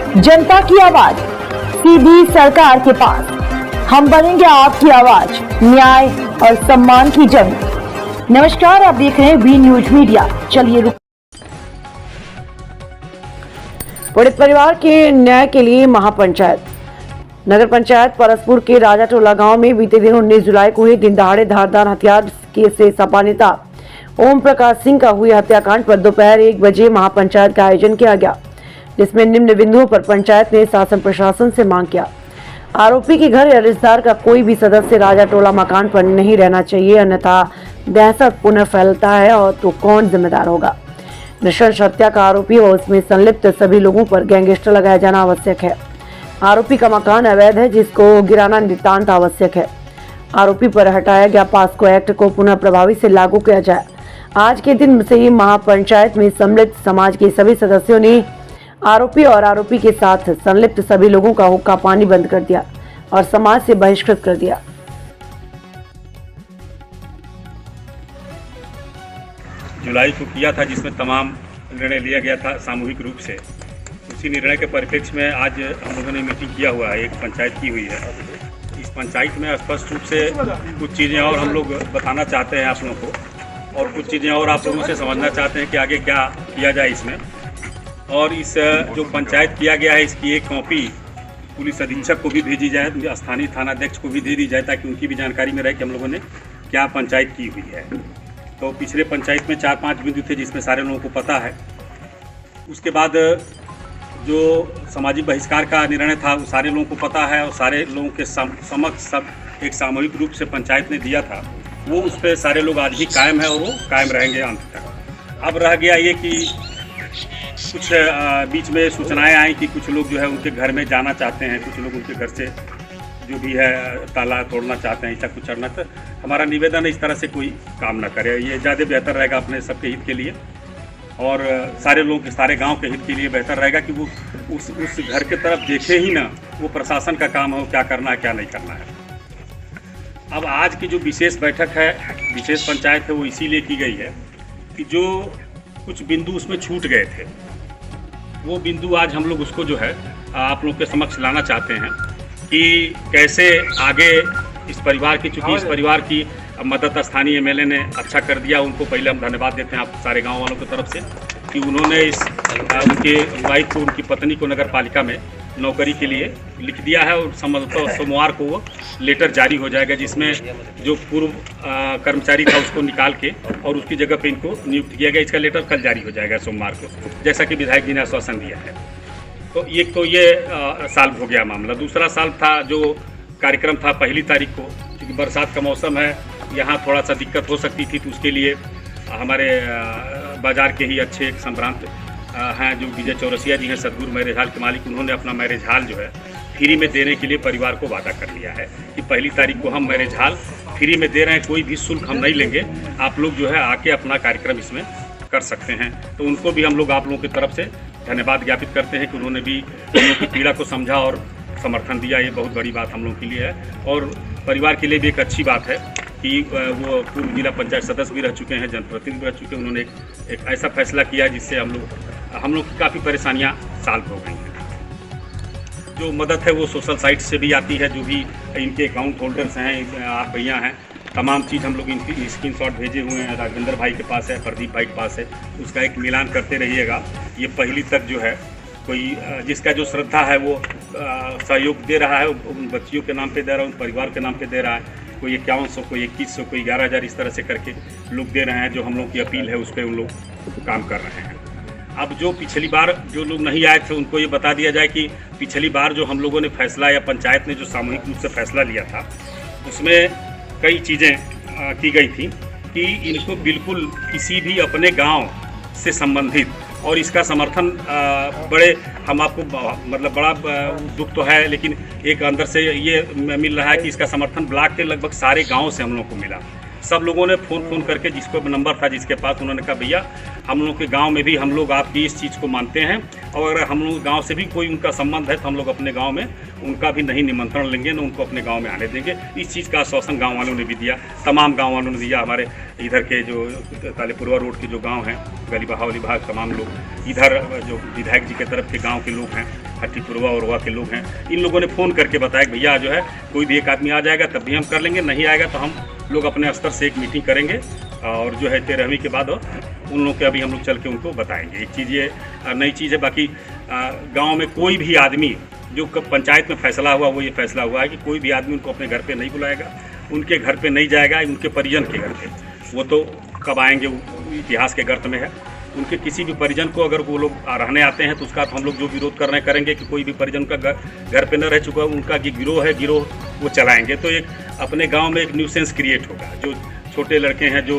जनता की आवाज सीधी सरकार के पास। हम बनेंगे आपकी आवाज, न्याय और सम्मान की जंग। नमस्कार, आप देख रहे हैं वी न्यूज मीडिया। चलिए पीड़ित परिवार के न्याय के लिए महापंचायत। नगर पंचायत परसपुर के राजाटोला गांव में बीते दिन 19 जुलाई को हुए दिन दहाड़े धारदार हथियार से सपा नेता ओम प्रकाश सिंह का हुए हत्याकांड पर दोपहर 1 बजे महापंचायत का आयोजन किया गया, जिसमें निम्न बिंदुओं पर पंचायत ने शासन प्रशासन से मांग किया। आरोपी के घर या रिश्तेदार का कोई भी सदस्य राजाटोला मकान पर नहीं रहना चाहिए, अन्यथा दहशत पुनः फैलता है और तो कौन जिम्मेदार होगा। नृशंस हत्या का आरोपी और उसमें संलिप्त सभी लोगों पर गैंगस्टर लगाया जाना आवश्यक है। आरोपी का मकान अवैध है, जिसको गिराना नितांत आवश्यक है। आरोपी पर हटाया गया पास्को एक्ट को पुनः प्रभावी से लागू किया जाए। आज के दिन से ही महापंचायत में सम्मिलित समाज के सभी सदस्यों ने आरोपी और आरोपी के साथ संलिप्त सभी लोगों का हुक्का पानी बंद कर दिया और समाज से बहिष्कृत कर दिया। जुलाई को किया था, जिसमें तमाम निर्णय लिया गया था सामूहिक रूप से। उसी निर्णय के परिप्रेक्ष्य में आज हम लोगों ने मीटिंग किया हुआ है, एक पंचायत की हुई है। इस पंचायत में स्पष्ट रूप से कुछ चीज़ें और हम लोग बताना चाहते हैं आप लोगों को, और कुछ चीज़ें और आप लोगों से समझना चाहते हैं कि आगे क्या किया जाए इसमें। और इस जो पंचायत किया गया है, इसकी एक कॉपी पुलिस अधीक्षक को भी भेजी जाए, स्थानीय थानाध्यक्ष को भी दे दी जाए, ताकि उनकी भी जानकारी में रहे कि हम लोगों ने क्या पंचायत की हुई है। तो पिछले पंचायत में 4-5 बिंदु थे जिसमें सारे लोगों को पता है। उसके बाद जो सामाजिक बहिष्कार का निर्णय था वो सारे लोगों को पता है, और सारे लोगों के समक्ष सब एक सामूहिक रूप से पंचायत ने दिया था। वो उस पर सारे लोग आज भी कायम है और वो कायम रहेंगे अंत तक। अब रह गया ये कि कुछ बीच में सूचनाएं आई कि कुछ लोग जो है उनके घर में जाना चाहते हैं, कुछ लोग उनके घर से जो भी है ताला तोड़ना चाहते हैं, ऐसा कुछ करना। तो हमारा निवेदन है इस तरह से कोई काम ना करे, ये ज़्यादा बेहतर रहेगा अपने सबके हित के लिए, और सारे लोगों के सारे गांव के हित के लिए बेहतर रहेगा कि वो उस घर के तरफ देखे ही ना। वो प्रशासन का काम हो क्या करना है क्या नहीं करना है। अब आज की जो विशेष बैठक है, विशेष पंचायत है, वो इसीलिए की गई है कि जो कुछ बिंदु उसमें छूट गए थे, वो बिंदु आज हम लोग उसको जो है आप लोग के समक्ष लाना चाहते हैं कि कैसे आगे इस परिवार की, चूँकि इस परिवार की मदद स्थानीय एमएलए ने अच्छा कर दिया, उनको पहले हम धन्यवाद देते हैं आप सारे गांव वालों की तरफ से कि उन्होंने उनके वाइफ को, उनकी पत्नी को नगर पालिका में नौकरी के लिए लिख दिया है, और सोमवार को वो लेटर जारी हो जाएगा, जिसमें जो पूर्व कर्मचारी था उसको निकाल के और उसकी जगह पे इनको नियुक्त किया गया। इसका लेटर कल जारी हो जाएगा सोमवार को, जैसा कि विधायक जी ने आश्वासन दिया है। तो ये साल हो गया मामला। दूसरा साल था जो कार्यक्रम था 1 तारीख को, क्योंकि बरसात का मौसम है, यहाँ थोड़ा सा दिक्कत हो सकती थी, तो उसके लिए हमारे बाज़ार के ही अच्छे एक संभ्रांत हैं जो विजय चौरसिया जी हैं, सदगुरु मैरिज हॉल के मालिक, उन्होंने अपना मैरिज हॉल जो है फ्री में देने के लिए परिवार को वादा कर लिया है कि 1 तारीख को हम मैरिज हॉल फ्री में दे रहे हैं, कोई भी शुल्क हम नहीं लेंगे, आप लोग जो है आके अपना कार्यक्रम इसमें कर सकते हैं। तो उनको भी हम लोग आप लोगों की तरफ से धन्यवाद ज्ञापित करते हैं कि उन्होंने भी हम लोगों की पीड़ा को समझा और समर्थन दिया। ये बहुत बड़ी बात हम लोगों के लिए है, और परिवार के लिए भी एक अच्छी बात है कि वो पूर्व जिला पंचायत सदस्य भी रह चुके हैं, जनप्रतिनिधि भी रह चुके हैं। उन्होंने एक ऐसा फैसला किया जिससे हम लोग की काफ़ी परेशानियां सॉल्व हो गई हैं। जो मदद है वो सोशल साइट से भी आती है, जो भी इनके अकाउंट होल्डर्स हैं, आप भैया हैं, तमाम चीज़ हम लोग इनकी स्क्रीनशॉट भेजे हुए हैं, राघवेंद्र भाई के पास है, प्रदीप भाई के पास है, उसका एक मिलान करते रहिएगा। ये 1 तक जो है कोई जिसका जो श्रद्धा है वो सहयोग दे रहा है, उन बच्चियों के नाम पे दे रहा है, उन परिवार के नाम पे दे रहा है। कोई 5100, कोई 2100, कोई 11,000, इस तरह से करके लोग दे रहे हैं। जो हम लोग की अपील है उस पर उन लोग काम कर रहे हैं। अब जो पिछली बार जो लोग नहीं आए थे उनको ये बता दिया जाए कि पिछली बार जो हम लोगों ने फैसला, या पंचायत ने जो सामूहिक रूप से फैसला लिया था, उसमें कई चीज़ें की गई थी कि इनको बिल्कुल किसी भी अपने गांव से संबंधित, और इसका समर्थन बड़े हम आपको मतलब बड़ा दुख तो है, लेकिन एक अंदर से ये मिल रहा है कि इसका समर्थन ब्लॉक के लगभग सारे गाँव से हम लोग को मिला। सब लोगों ने फ़ोन करके जिसको नंबर था जिसके पास, उन्होंने कहा भैया हम लोग के गांव में भी हम लोग आपकी इस चीज़ को मानते हैं, और अगर हम लोग गांव से भी कोई उनका संबंध है तो हम लोग अपने गांव में उनका भी नहीं निमंत्रण लेंगे, न उनको अपने गांव में आने देंगे। इस चीज़ का आश्वासन गांव वालों ने भी दिया, तमाम गांव वालों ने दिया। हमारे इधर के जो तालेपुरवा रोड के जो गाँव हैं, गली बहावली भाग, तमाम लोग, इधर जो विधायक जी के तरफ के गाँव के लोग हैं, हट्टीपुरवा और वहाँ के लोग हैं, इन लोगों ने फ़ोन करके बताया कि भैया जो है कोई भी एक आदमी आ जाएगा तब भी हम कर लेंगे, नहीं आएगा तो हम लोग अपने स्तर से एक मीटिंग करेंगे, और जो है 13वीं के बाद उन लोग के अभी हम लोग चल के उनको बताएंगे। एक चीज़ ये नई चीज़ है। बाकी गांव में कोई भी आदमी, जो पंचायत में फैसला हुआ वो ये फैसला हुआ है कि कोई भी आदमी उनको अपने घर पे नहीं बुलाएगा, उनके घर पे नहीं जाएगा, उनके परिजन के घर पे। वो तो कब आएंगे इतिहास के गर्त में है। उनके किसी भी परिजन को अगर वो लोग रहने आते हैं तो उसका तो हम लोग जो विरोध कर रहे हैं करेंगे कि कोई भी परिजन का घर पे न रह चुका, उनका जो गिरोह है गिरोह वो चलाएंगे। तो एक अपने गांव में एक न्यूसेंस क्रिएट होगा। जो छोटे लड़के हैं, जो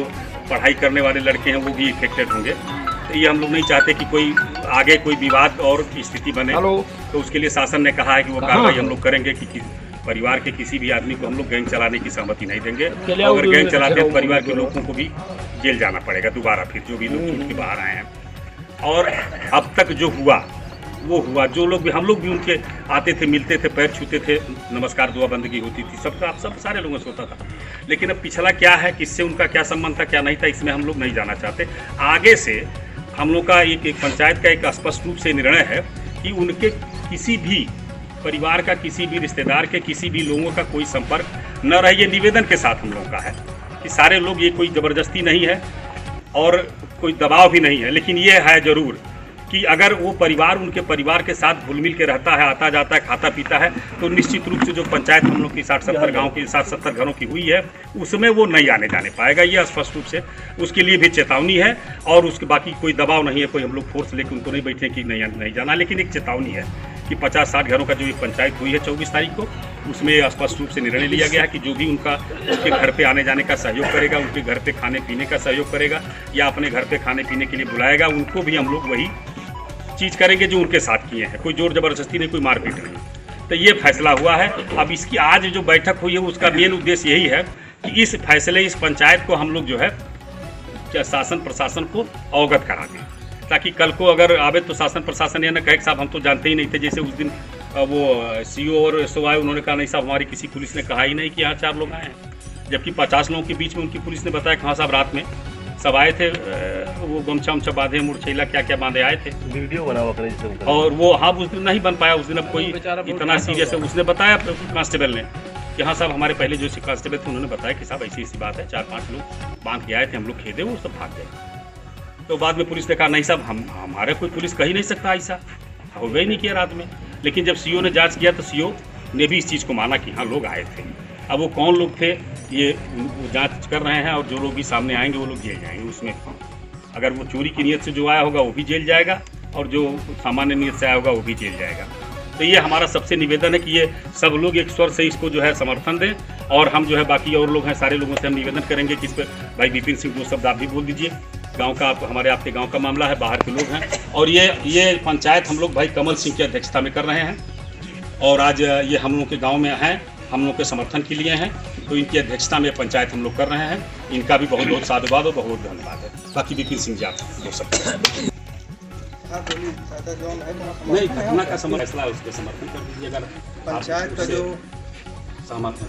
पढ़ाई करने वाले लड़के हैं, वो भी इफेक्टेड होंगे। तो ये हम लोग नहीं चाहते कि कोई आगे कोई विवाद और स्थिति बने। तो उसके लिए शासन ने कहा है कि वो कार्रवाई हम लोग करेंगे कि परिवार के किसी भी आदमी को हम लोग गैंग चलाने की सहमति नहीं देंगे। अगर गैंग चलाते हैं तो परिवार के लोगों को भी जेल जाना पड़ेगा दोबारा, फिर जो भी लोग छूट के बाहर आए हैं। और अब तक जो हुआ वो हुआ। जो लोग भी, हम लोग भी उनके आते थे, मिलते थे, पैर छूते थे, नमस्कार दुआ बंदगी होती थी, सब सारे लोगों से होता था। लेकिन अब पिछला क्या है, किससे उनका क्या संबंध था, क्या नहीं था, इसमें हम लोग नहीं जाना चाहते। आगे से हम लोग का एक पंचायत का एक स्पष्ट रूप से निर्णय है कि उनके किसी भी परिवार का, किसी भी रिश्तेदार के, किसी भी लोगों का कोई संपर्क न रहे। ये निवेदन के साथ हम लोग का है कि सारे लोग, ये कोई ज़बरदस्ती नहीं है और कोई दबाव भी नहीं है। लेकिन ये है ज़रूर कि अगर वो परिवार उनके परिवार के साथ घुल मिल के रहता है, आता जाता है, खाता पीता है, तो निश्चित रूप से जो पंचायत हम लोग की 60-70 गाँव की 60-70 घरों की हुई है उसमें वो नहीं आने जाने पाएगा। ये स्पष्ट रूप से उसके लिए भी चेतावनी है। और उसके बाकी कोई दबाव नहीं है, कोई हम लोग फोर्स लेकर उनको नहीं बैठे कि नहीं जाना। लेकिन एक चेतावनी है कि 50-60 घरों का जो एक पंचायत हुई है 24 तारीख को, उसमें स्पष्ट रूप से निर्णय लिया गया है कि जो भी उनके घर पे आने जाने का सहयोग करेगा, उनके घर पे खाने पीने का सहयोग करेगा या अपने घर पे खाने पीने के लिए बुलाएगा, उनको भी हम लोग वही चीज़ करेंगे जो उनके साथ किए हैं। कोई जोर ज़बरदस्ती नहीं, कोई मारपीट नहीं। तो ये फैसला हुआ है। अब इसकी आज जो बैठक हुई है उसका मेन उद्देश्य यही है कि इस फैसले, इस पंचायत को हम लोग जो है शासन प्रशासन को अवगत करा दें, ताकि कल को अगर आवे तो शासन प्रशासन ये ना कहे कि साहब हम तो जानते ही नहीं थे। जैसे उस दिन वो सीओ और एसओ आए, उन्होंने कहा नहीं साहब हमारी किसी पुलिस ने कहा ही नहीं कि यहाँ 4 लोग आए हैं, जबकि 50 लोगों के बीच में उनकी पुलिस ने बताया कि हाँ साहब रात में सब आए थे, वो गमछा उमछा बांधे, मुरछैला क्या क्या बांधे आए थे। वीडियो बना हुआ और वो हाँ उस दिन नहीं बन पाया। उस दिन अब कोई इतना सीरियस है, उसने बताया कांस्टेबल ने कि हाँ साहब हमारे पहले जो कांस्टेबल थे उन्होंने बताया कि साहब ऐसी बात है, 4-5 लोग बांध के आए थे, हम लोग खेदे, वो सब भाग गए। तो बाद में पुलिस ने कहा नहीं साहब हमारे कोई पुलिस कह ही नहीं सकता, ऐसा हो गई नहीं किया रात में। लेकिन जब सीओ ने जांच किया तो सीओ ने भी इस चीज़ को माना कि हाँ लोग आए थे। अब वो कौन लोग थे ये जांच कर रहे हैं, और जो लोग भी सामने आएंगे वो लोग जेल जाएंगे। उसमें अगर वो चोरी की नीयत से जो आया होगा वो भी जेल जाएगा, और जो सामान्य नीयत से आया होगा वो भी जेल जाएगा। तो ये हमारा सबसे निवेदन है कि ये सब लोग एक स्वर से इसको जो है समर्थन दें। और हम जो है बाकी और लोग हैं, सारे लोगों से हम निवेदन करेंगे कि इस पर भाई विपिन सिंह 2 शब्द आप भी बोल दीजिए। गांव का हमारे आपके गांव का मामला है, बाहर के लोग हैं। और ये पंचायत हम लोग भाई कमल सिंह की अध्यक्षता में कर रहे हैं, और आज ये हम लोग के गाँव में हैं, हम लोग के समर्थन के लिए हैं। तो इनकी अध्यक्षता में पंचायत हम लोग कर रहे हैं। इनका भी बहुत बहुत साधुवाद और बहुत धन्यवाद है। बाकी विपिन सिंह जी आप 2 शब्द नहीं, घटना का फैसला है उसके समर्थन कर दीजिए। अगर पंचायत का जो सहमत है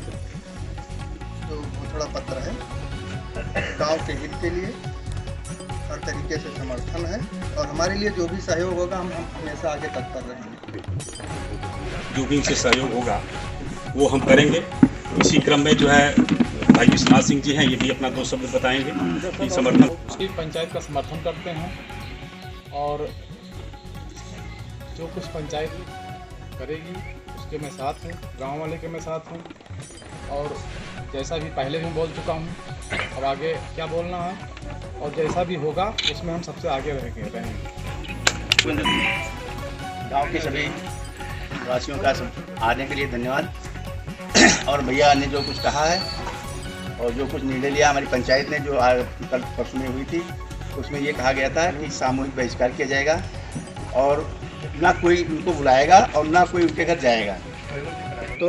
तो थोड़ा पत्र है, गांव के हित के लिए हर तरीके से समर्थन है, और हमारे लिए जो भी सहयोग होगा हम हमेशा आगे तत्पर रहेंगे। जो भी इनसे सहयोग होगा वो हम करेंगे। इसी क्रम में जो है भाई विश्वनाथ सिंह जी हैं, ये भी अपना 2 शब्द बताएंगे कि समर्थन। उसकी पंचायत का समर्थन करते हैं, और जो कुछ पंचायत करेगी उसके मैं साथ हूँ, गांव वाले के मैं साथ हूँ। और जैसा भी पहले भी बोल चुका हूँ, अब आगे क्या बोलना है, और जैसा भी होगा उसमें हम सबसे आगे रहेंगे। गांव के सभी वासियों का आने के लिए धन्यवाद। और भैया ने जो कुछ कहा है और जो कुछ निर्णय लिया हमारी पंचायत ने, जो कल परसों में हुई थी, उसमें ये कहा गया था कि सामूहिक बहिष्कार किया जाएगा, और ना कोई उनको बुलाएगा और ना कोई उनके घर जाएगा। तो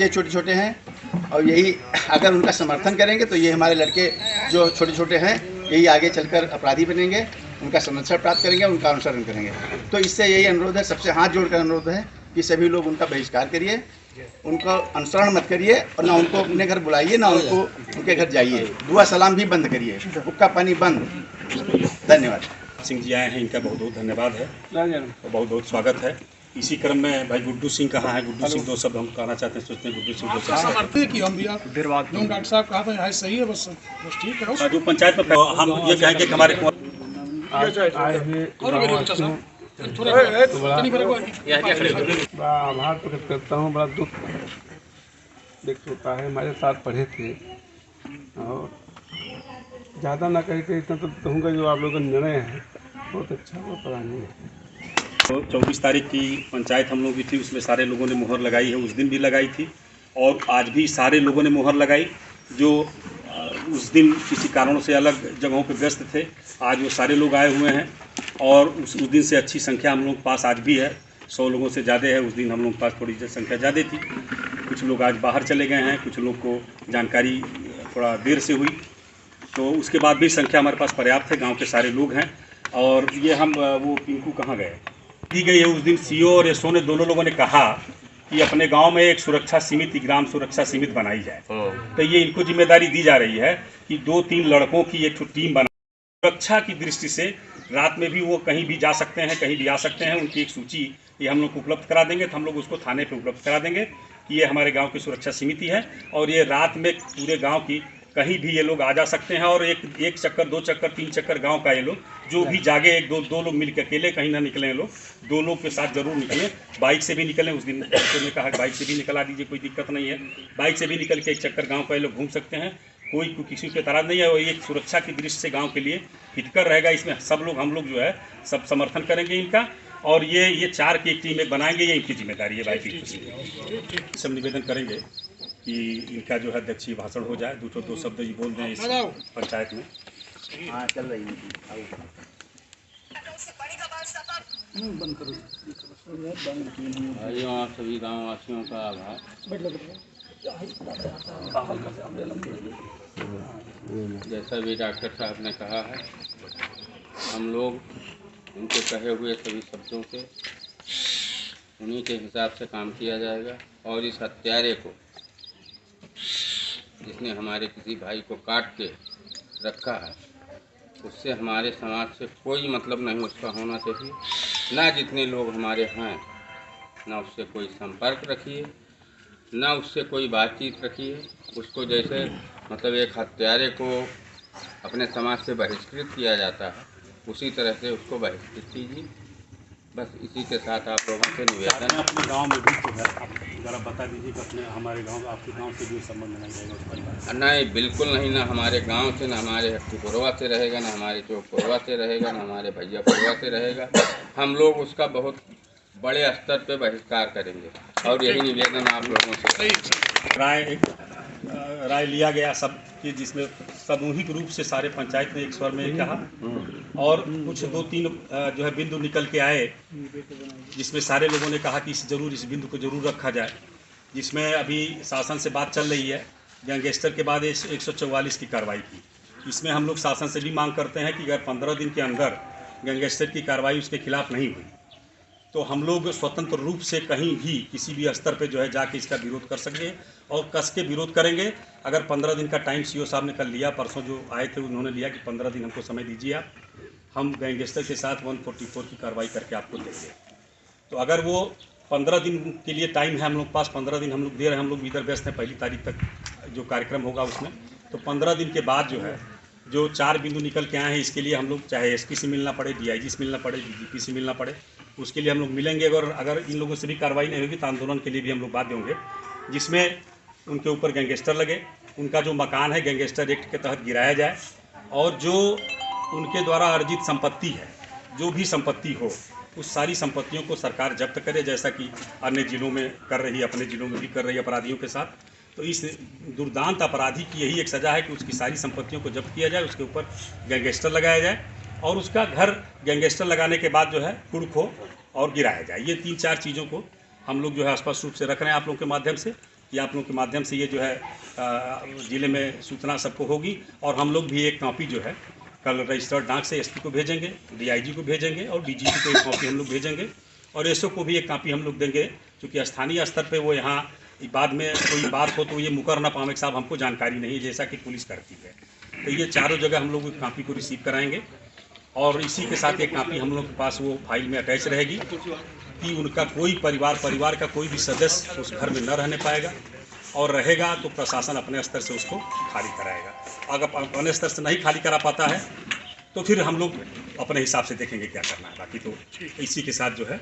ये छोटे छोटे हैं और यही अगर उनका समर्थन करेंगे तो ये हमारे लड़के जो छोटे छोटे हैं यही आगे चलकर अपराधी बनेंगे, उनका संरक्षण प्राप्त करेंगे, उनका अनुसरण करेंगे। तो इससे यही अनुरोध है, सबसे हाथ जोड़कर अनुरोध है कि सभी लोग उनका बहिष्कार करिए, उनका अनुसरण मत करिए और ना उनको अपने घर बुलाइए, ना उनको उनके घर जाइए। दुआ सलाम भी बंद करिए, हुक्का पानी बंद। धन्यवाद। सिंह जी आए हैं, इनका बहुत बहुत धन्यवाद है, बहुत बहुत स्वागत है। इसी क्रम में भाई गुड्डू सिंह कहाँ है? गुड्डू सिंह दो शब्द हम कहना चाहते हैं, सोचते हैं गुड्डू सिंह दो शब्द। समर्थन की हम भी आप डॉक्टर साहब कहा था सही है, बस ठीक है। जो पंचायत में हम ये कहेंगे कि हमारे आए हुए बड़ा आभार प्रकट करता हूँ, बड़ा दुख व्यक्त होता है। हमारे साथ पढ़े थे और ज़्यादा ना करके इतना तो कहूँगा जो आप लोगों का निर्णय है बहुत अच्छा हुआ, पता नहीं है। तो 24 तारीख की पंचायत हम लोग की थी, उसमें सारे लोगों ने मुहर लगाई है, उस दिन भी लगाई थी और आज भी सारे लोगों ने मुहर लगाई। जो उस दिन किसी कारणों से अलग जगहों पे व्यस्त थे, आज वो सारे लोग आए हुए हैं और उस दिन से अच्छी संख्या हम लोग पास आज भी है, 100 लोगों से ज़्यादा है। उस दिन हम लोग के पास थोड़ी संख्या ज़्यादा थी, कुछ लोग आज बाहर चले गए हैं, कुछ लोग को जानकारी थोड़ा देर से हुई, तो उसके बाद भी संख्या हमारे पास पर्याप्त है, गांव के सारे लोग हैं। और ये हम वो पिंकू कहाँ गए दी गई है, उस दिन सीओ और एसओ ने दोनों लोगों ने कहा कि अपने गांव में एक सुरक्षा समिति, ग्राम सुरक्षा समिति बनाई जाए। तो ये इनको जिम्मेदारी दी जा रही है कि 2-3 लड़कों की एक टीम बना, सुरक्षा की दृष्टि से रात में भी वो कहीं भी जा सकते हैं, कहीं भी आ सकते हैं। उनकी एक सूची ये हम लोग को उपलब्ध करा देंगे, तो हम लोग उसको थाने पे उपलब्ध करा देंगे कि ये हमारे गांव की सुरक्षा समिति है और ये रात में पूरे गांव की कहीं भी ये लोग आ जा सकते हैं। और एक चक्कर, 2 चक्कर, 3 चक्कर गांव का ये लोग जो भी जागे, 1-2 लोग मिल के, अकेले कहीं ना निकलें लोग, 2 लोग के साथ जरूर निकलें। बाइक से भी निकलें, उस दिन ने कहा बाइक से भी निकला दीजिए, कोई दिक्कत नहीं है। बाइक से भी निकल के एक चक्कर गाँव का ये लोग घूम सकते हैं, कोई किसी को एतराज़ नहीं है। और एक सुरक्षा की दृष्टि से गाँव के लिए हितकर रहेगा, इसमें सब लोग, हम लोग जो है सब समर्थन करेंगे इनका। और ये 4 की एक टीम में बनाएंगे, ये इनकी जिम्मेदारी है भाई। सब निवेदन करेंगे कि इनका जो है अध्यक्षीय भाषण हो जाए, 2 शब्द ही बोल दें इस पंचायत में। हाँ चल रही है। भाइयों, आप सभी गाँव वासियों का आभार। जैसा भी डॉक्टर साहब ने कहा है, हम लोग उनके कहे हुए सभी शब्दों से उन्हीं के हिसाब से काम किया जाएगा। और इस हत्यारे को, जिसने हमारे किसी भाई को काट के रखा है, उससे हमारे समाज से कोई मतलब नहीं उसका होना चाहिए। ना जितने लोग हमारे हैं, ना उससे कोई संपर्क रखिए, ना उससे कोई बातचीत रखिए। उसको जैसे मतलब एक हत्यारे को अपने समाज से बहिष्कृत किया जाता है, उसी तरह से उसको बहिष्कृत कीजिए। बस इसी के साथ आप लोगों से निवेदन है। अपने गांव में भी तो है, आप ज़रा बता दीजिए कि अपने हमारे गांव, आपके गांव से भी संबंध नहीं रहेगा उस परिवार? नहीं, बिल्कुल नहीं। ना हमारे गांव से, ना हमारे हट्टीपुरवा से रहेगा, ना हमारे चौकपुरवा से रहेगा, ना हमारे भैयापुरवा से रहेगा। हम लोग उसका बहुत बड़े स्तर पे बहिष्कार करेंगे और यही निवेदन आप लोगों से। राय लिया गया सब कि जिसमें सामूहिक रूप से सारे पंचायत ने एक स्वर में कहा और कुछ 2-3 जो है बिंदु निकल के आए, जिसमें सारे लोगों ने कहा कि इस बिंदु को जरूर रखा जाए। जिसमें अभी शासन से बात चल रही है गैंगस्टर के बाद 144 की कार्रवाई की। इसमें हम लोग शासन से भी मांग करते हैं कि अगर 15 दिन के अंदर गैंगस्टर की कार्रवाई उसके खिलाफ नहीं हुई तो हम लोग स्वतंत्र रूप से कहीं भी किसी भी स्तर पे जो है जाके इसका विरोध कर सकेंगे और कस के विरोध करेंगे। अगर 15 दिन का टाइम सीओ साहब ने कल लिया, परसों जो आए थे उन्होंने लिया कि 15 दिन हमको समय दीजिए आप, हम गैंगस्टर के साथ 144 की कार्रवाई करके आपको देंगे। तो अगर वो 15 दिन के लिए टाइम है हम लोग पास, 15 दिन हम लोग दे रहे हैं, हम लोग भी इधर व्यस्त हैं, 1 तारीख तक जो कार्यक्रम होगा उसमें, तो 15 दिन के बाद जो है जो 4 बिंदु निकल के आए हैं, इसके लिए हम लोग चाहे एसपी से मिलना पड़े, डीआईजी से मिलना पड़े, डीजीपी से मिलना पड़े, उसके लिए हम लोग मिलेंगे। अगर इन लोगों से भी कार्रवाई नहीं होगी तो आंदोलन के लिए भी हम लोग बाध्य होंगे, जिसमें उनके ऊपर गैंगस्टर लगे, उनका जो मकान है गैंगस्टर एक्ट के तहत गिराया जाए और जो उनके द्वारा अर्जित संपत्ति है, जो भी संपत्ति हो, उस सारी संपत्तियों को सरकार जब्त करे, जैसा कि अन्य जिलों में कर रही है, अपने जिलों में भी कर रही है अपराधियों के साथ। तो इस दुर्दांत अपराधी की यही एक सज़ा है कि उसकी सारी संपत्तियों को जब्त किया जाए, उसके ऊपर गैंगस्टर लगाया जाए और उसका घर गैंगस्टर लगाने के बाद जो है कुड़क हो और गिराया जाए। ये 3-4 चीज़ों को हम लोग जो है स्पष्ट रूप से रख रहे हैं आप लोगों के माध्यम से कि आप लोगों के माध्यम से ये जो है ज़िले में सूचना सबको होगी। और हम लोग भी एक कॉपी जो है कल रजिस्टर्ड डाक से एसपी को भेजेंगे, डीआईजी को भेजेंगे और डीजीपी को एक कॉपी हम लोग भेजेंगे और एसओ को भी एक कॉपी हम लोग देंगे, क्योंकि स्थानीय स्तर पे वो यहाँ बाद में कोई बात हो तो ये मुकर ना पावे साहब हमको जानकारी नहीं है, जैसा कि पुलिस करती है। तो ये चारों जगह हम लोग कॉपी को रिसीव कराएंगे और इसी के साथ एक कॉपी हम लोग के पास वो फाइल में अटैच रहेगी कि उनका कोई परिवार का कोई भी सदस्य उस घर में न रहने पाएगा और रहेगा तो प्रशासन अपने स्तर से उसको खाली कराएगा। अगर अपने स्तर से नहीं खाली करा पाता है तो फिर हम लोग अपने हिसाब से देखेंगे क्या करना है। बाकी तो इसी के साथ जो है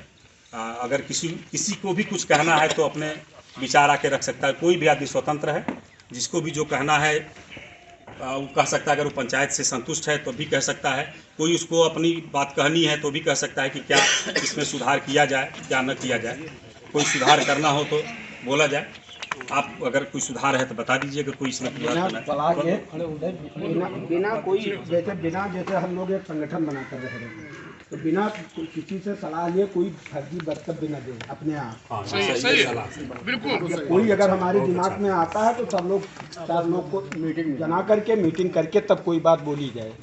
अगर किसी को भी कुछ कहना है तो अपने विचार आके रख सकता है। कोई भी आदमी स्वतंत्र है, जिसको भी जो कहना है वो कह सकता है। अगर वो पंचायत से संतुष्ट है तो भी कह सकता है, कोई उसको अपनी बात कहनी है तो भी कह सकता है कि क्या इसमें सुधार किया जाए, क्या न किया जाए। कोई सुधार करना हो तो बोला जाए। आप अगर कोई सुधार है तो बता दीजिए, अगर कोई इसमें सुधार करना है। बिना जैसे हम लोग एक संगठन बनाकर रह रहे हैं तो बिना किसी से सलाह लिए कोई फर्जी वक्तव्य न दे अपने आप। बिल्कुल कोई अगर हमारे दिमाग में आता है तो सब लोग 4 लोग को मीटिंग करके तब कोई बात बोली जाए।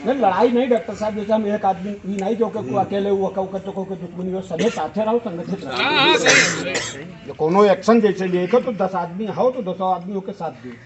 नहीं लड़ाई नहीं डॉक्टर साहब, जैसे हम एक आदमी नहीं जो कि अकेले वो दुश्मनी हो, सभी साथे रहो, संगठित रहो। कोनो एक्शन जैसे लिए तो 10 आदमी हो तो 200 आदमियों के साथ दिए।